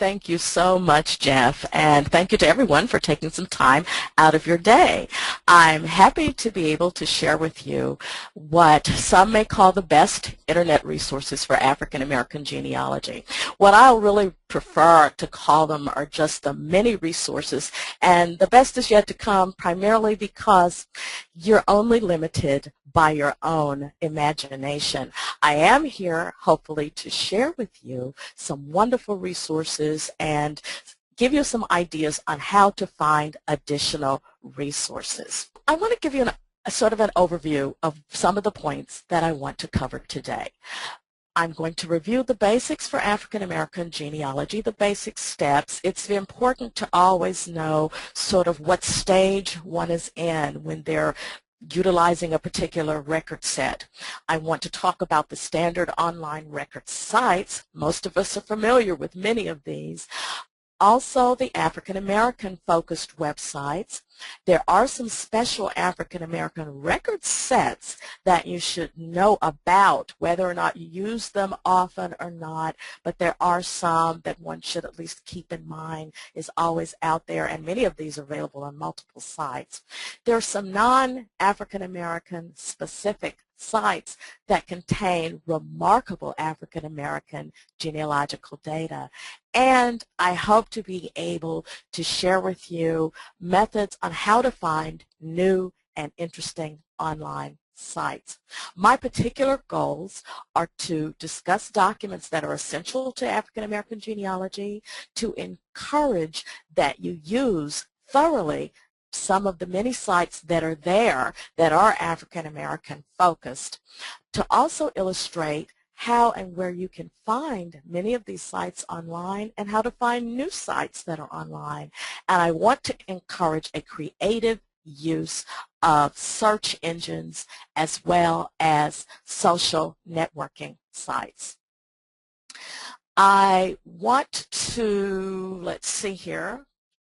Thank you so much, Jeff, and thank you to everyone for taking some time out of your day. I'm happy to be able to share with you what some may call the best internet resources for African American genealogy. What I really prefer to call them are just the many resources, and the best is yet to come, primarily because you're only limited by your own imagination. I am here, hopefully, to share with you some wonderful resources and give you some ideas on how to find additional resources. I want to give you a sort of an overview of some of the points that I want to cover today. I'm going to review the basics for African American genealogy, the basic steps. It's important to always know sort of what stage one is in when they're utilizing a particular record set. I want to talk about the standard online record sites. Most of us are familiar with many of these. Also, the African American focused websites. There are some special African American record sets that you should know about, whether or not you use them often or not, but there are some that one should at least keep in mind is always out there, and many of these are available on multiple sites. There are some non-African American specific sites that contain remarkable African American genealogical data. And I hope to be able to share with you methods on how to find new and interesting online sites. My particular goals are to discuss documents that are essential to African American genealogy, to encourage that you use thoroughly some of the many sites that are there that are African American focused, to also illustrate how and where you can find many of these sites online and how to find new sites that are online. And I want to encourage a creative use of search engines as well as social networking sites. I want to, let's see here.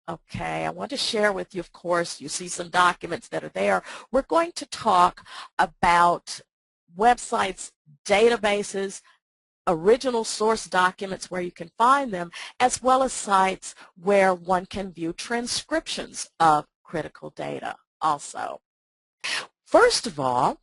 Okay, I want to share with you, of course, you see some documents that are there. We're going to talk about websites, databases, original source documents where you can find them, as well as sites where one can view transcriptions of critical data also. First of all,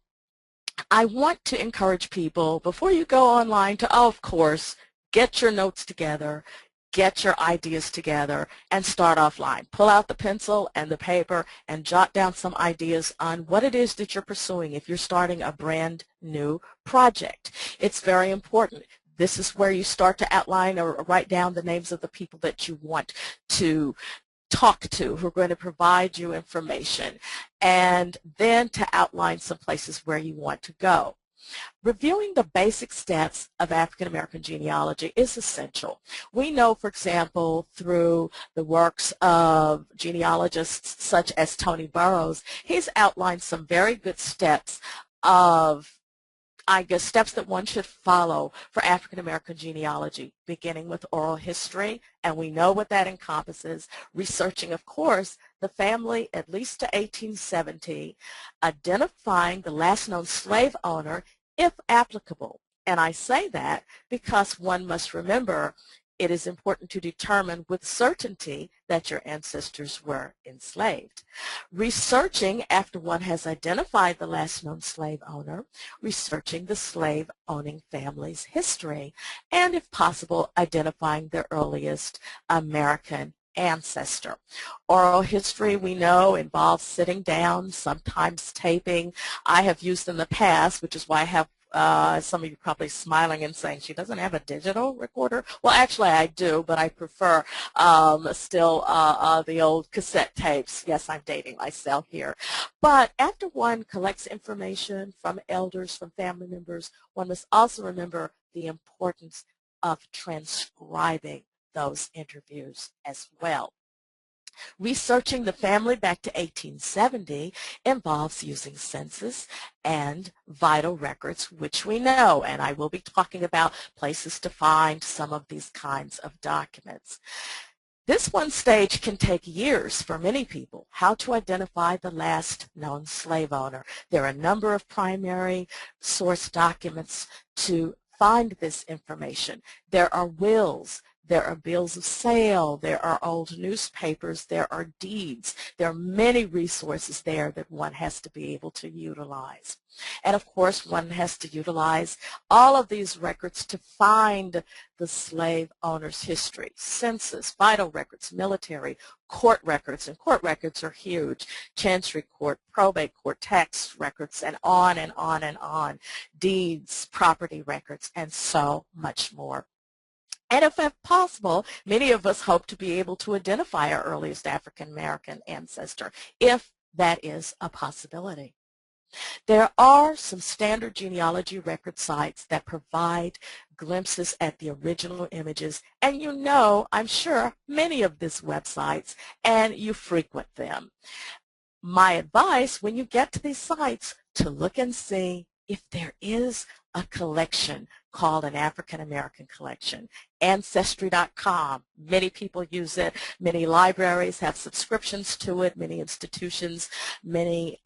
I want to encourage people, before you go online, to, of course, get your notes together, get your ideas together, and start offline. Pull out the pencil and the paper and jot down some ideas on what it is that you're pursuing if you're starting a brand new project. It's very important. This is where you start to outline or write down the names of the people that you want to talk to, who are going to provide you information, and then to outline some places where you want to go. Reviewing the basic steps of African American genealogy is essential. We know, for example, through the works of genealogists such as Tony Burrows, he's outlined some very good steps of, I guess, steps that one should follow for African American genealogy, beginning with oral history, and we know what that encompasses, researching, of course, the family at least to 1870, identifying the last known slave owner if applicable. And I say that because one must remember it is important to determine with certainty that your ancestors were enslaved. Researching, after one has identified the last known slave owner, researching the slave owning family's history, and if possible, identifying the earliest American ancestor. Oral history, we know, involves sitting down, sometimes taping. I have used in the past, which is why I have some of you probably smiling and saying, she doesn't have a digital recorder? Well, actually I do, but I prefer still the old cassette tapes. Yes, I'm dating myself here. But after one collects information from elders, from family members, one must also remember the importance of transcribing those interviews as well. Researching the family back to 1870 involves using census and vital records, which we know, and I will be talking about places to find some of these kinds of documents. This one stage can take years for many people, how to identify the last known slave owner. There are a number of primary source documents to find this information. There are wills. there are bills of sale, there are old newspapers, there are deeds. There are many resources there that one has to be able to utilize. And of course, one has to utilize all of these records to find the slave owner's history: census, vital records, military, court records, and court records are huge: chancery court, probate court, tax records, and on and on and on, deeds, property records, and so much more. And if possible, many of us hope to be able to identify our earliest African American ancestor, if that is a possibility. There are some standard genealogy record sites that provide glimpses at the original images, and you know, I'm sure, many of these websites, and you frequent them. My advice when you get to these sites, to look and see if there is a collection called an African American collection. Ancestry.com, many people use it, many libraries have subscriptions to it, many institutions, many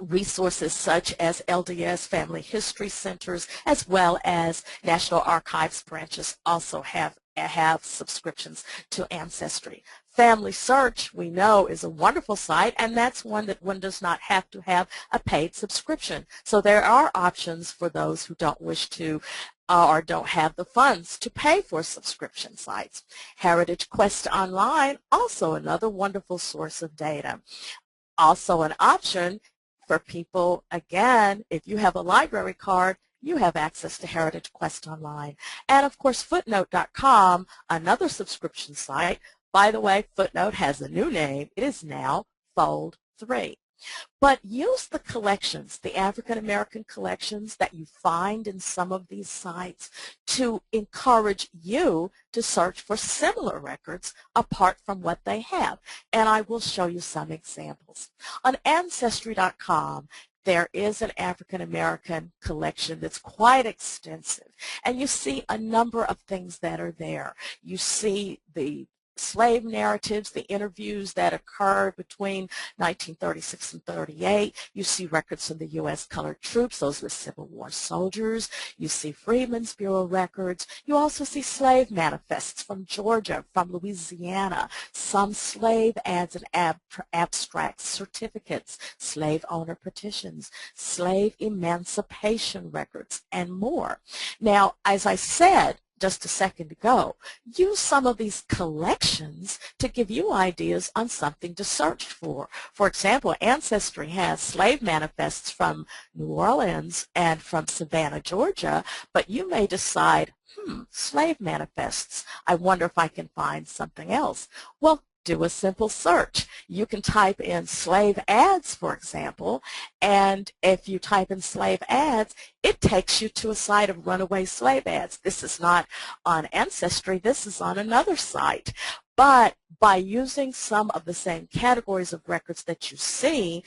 resources such as LDS Family History Centers, as well as National Archives branches also have subscriptions to Ancestry. Familysearch, we know, is a wonderful site, and that's one that one does not have to have a paid subscription. So there are options for those who don't wish to or don't have the funds to pay for subscription sites. Heritage Quest Online, also another wonderful source of data. Also an option for people, again, if you have a library card, you have access to Heritage Quest Online. And of course, Footnote.com, another subscription site. By the way, Footnote has a new name. It is now Fold 3. But use the collections, the African American collections that you find in some of these sites, to encourage you to search for similar records apart from what they have. And I will show you some examples. On Ancestry.com, there is an African American collection that's quite extensive. And you see a number of things that are there. You see the slave narratives, the interviews that occurred between 1936 and 38. You see records from the U.S. colored troops, those were Civil War soldiers. You see Freedmen's Bureau records. You also see slave manifests from Georgia, from Louisiana, some slave ads and abstracts, certificates, slave owner petitions, slave emancipation records, and more. Now, as I said just a second ago, use some of these collections to give you ideas on something to search for. For example, Ancestry has slave manifests from New Orleans and from Savannah, Georgia, but you may decide, slave manifests, I wonder if I can find something else. Well, do a simple search. You can type in slave ads, for example, and if you type in slave ads, it takes you to a site of runaway slave ads. This is not on Ancestry, this is on another site. But by using some of the same categories of records that you see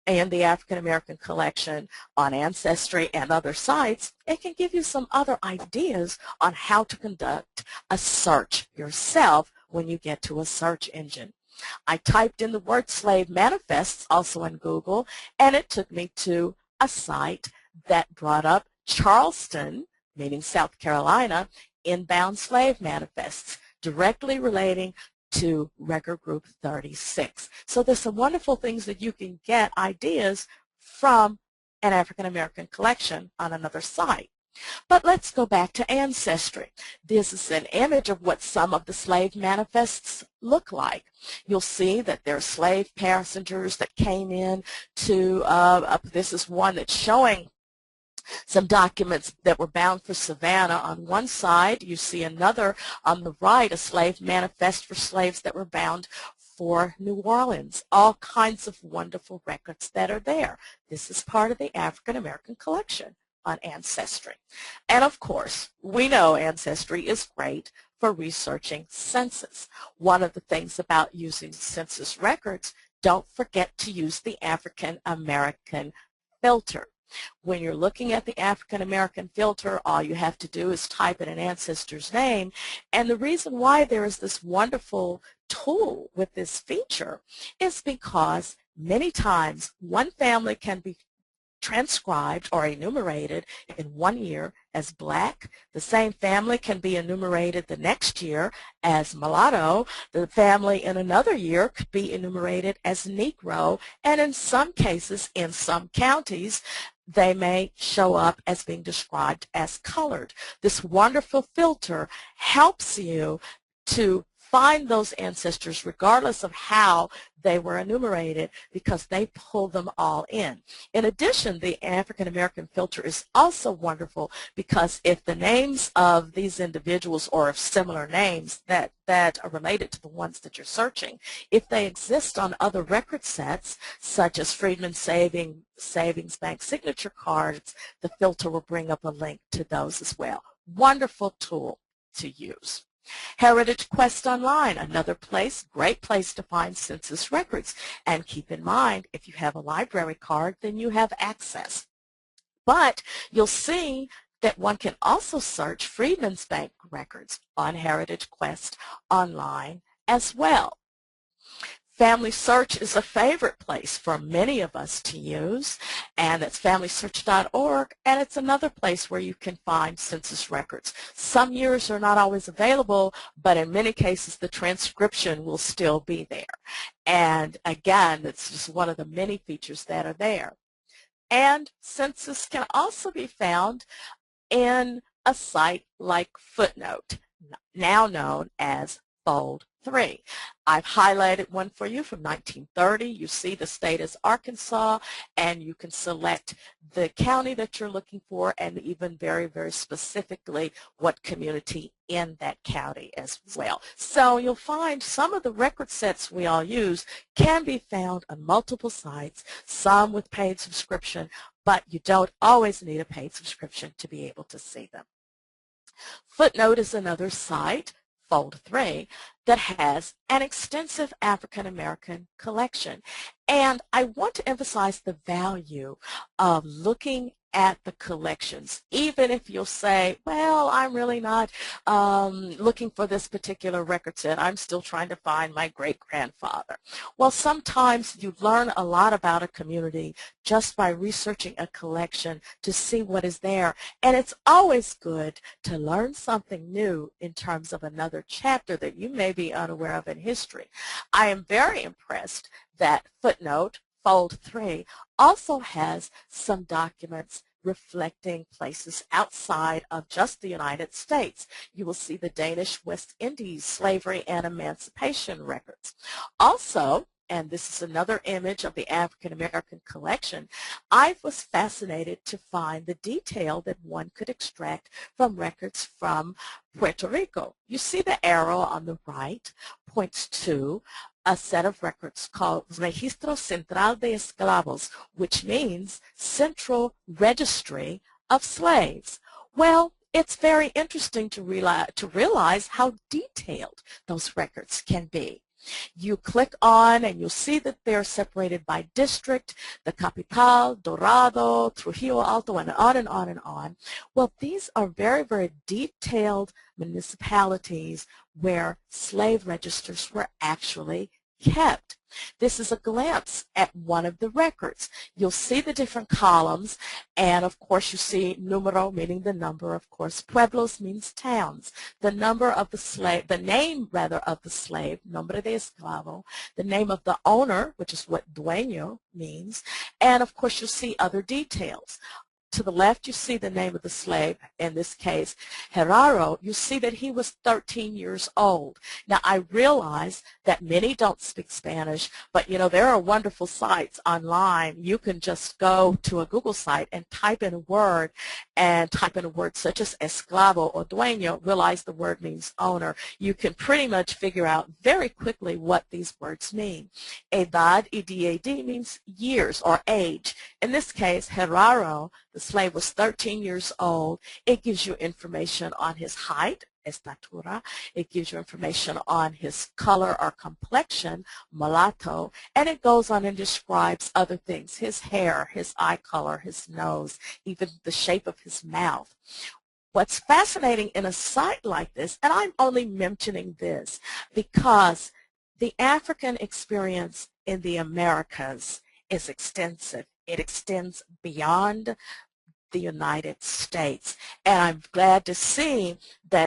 in the African American collection on Ancestry and other sites, it can give you some other ideas on how to conduct a search yourself when you get to a search engine. I typed in the word slave manifests also in Google, and it took me to a site that brought up Charleston, meaning South Carolina, inbound slave manifests, directly relating to record group 36. So there's some wonderful things that you can get ideas from an African American collection on another site. But let's go back to Ancestry. This is an image of what some of the slave manifests look like. You'll see that there are slave passengers that came in to, this is one that's showing some documents that were bound for Savannah on one side. You see another on the right, a slave manifest for slaves that were bound for New Orleans. All kinds of wonderful records that are there. This is part of the African American collection on Ancestry. And of course, we know Ancestry is great for researching census. One of the things about using census records, don't forget to use the African American filter. When you're looking at the African American filter, all you have to do is type in an ancestor's name. And the reason why there is this wonderful tool with this feature is because many times one family can be transcribed or enumerated in one year as black. The same family can be enumerated the next year as mulatto. The family in another year could be enumerated as Negro, and in some cases, in some counties, they may show up as being described as colored. This wonderful filter helps you to find those ancestors regardless of how they were enumerated, because they pull them all in. In addition, the African American filter is also wonderful because if the names of these individuals or of similar names that are related to the ones that you're searching, if they exist on other record sets, such as Freedmen's Savings Bank signature cards, the filter will bring up a link to those as well. Wonderful tool to use. Heritage Quest Online, another place, great place to find census records. And keep in mind, if you have a library card, then you have access. But you'll see that one can also search Freedmen's Bank records on Heritage Quest Online as well. Familysearch is a favorite place for many of us to use, and it's familysearch.org, and it's another place where you can find census records. Some years are not always available, but in many cases the transcription will still be there. And again, it's just one of the many features that are there. And census can also be found in a site like Footnote, now known as Fold 3. I've highlighted one for you from 1930. You see the state is Arkansas, and you can select the county that you're looking for and even very, very specifically what community in that county as well. So you'll find some of the record sets we all use can be found on multiple sites, some with paid subscription, but you don't always need a paid subscription to be able to see them. Footnote is another site, Fold 3, that has an extensive African American collection. And I want to emphasize the value of looking at the collections, even if you'll say, well, I'm really not looking for this particular record set. I'm still trying to find my great-grandfather. Well, sometimes you learn a lot about a community just by researching a collection to see what is there. And it's always good to learn something new in terms of another chapter that you may be unaware of in history. I am very impressed that Footnote, Fold 3, also has some documents reflecting places outside of just the United States. You will see the Danish West Indies slavery and emancipation records. Also, and this is another image of the African American collection, I was fascinated to find the detail that one could extract from records from Puerto Rico. You see the arrow on the right points to a set of records called Registro Central de Esclavos, which means Central Registry of Slaves. Well, it's very interesting to realize how detailed those records can be. You click on and you'll see that they're separated by district, the Capital, Dorado, Trujillo Alto, and on and on and on. Well, these are very, very detailed municipalities where slave registers were actually kept. This is a glance at one of the records. You'll see the different columns, and of course you see numero, meaning the number, of course. Pueblos means towns. The number of the slave, the name rather of the slave, nombre de esclavo, the name of the owner, which is what dueño means, and of course you'll see other details. To the left, you see the name of the slave, in this case, Gerardo. You see that he was 13 years old. Now, I realize that many don't speak Spanish, but, you know, there are wonderful sites online. You can just go to a Google site and type in a word, such as esclavo or dueño, realize the word means owner. You can pretty much figure out very quickly what these words mean. Edad, E-D-A-D, means years or age. In this case, Gerardo, the slave, was 13 years old. It gives you information on his height, estatura. It gives you information on his color or complexion, mulatto, and it goes on and describes other things, his hair, his eye color, his nose, even the shape of his mouth. What's fascinating in a site like this, and I'm only mentioning this because the African experience in the Americas is extensive. It extends beyond the United States. And I'm glad to see that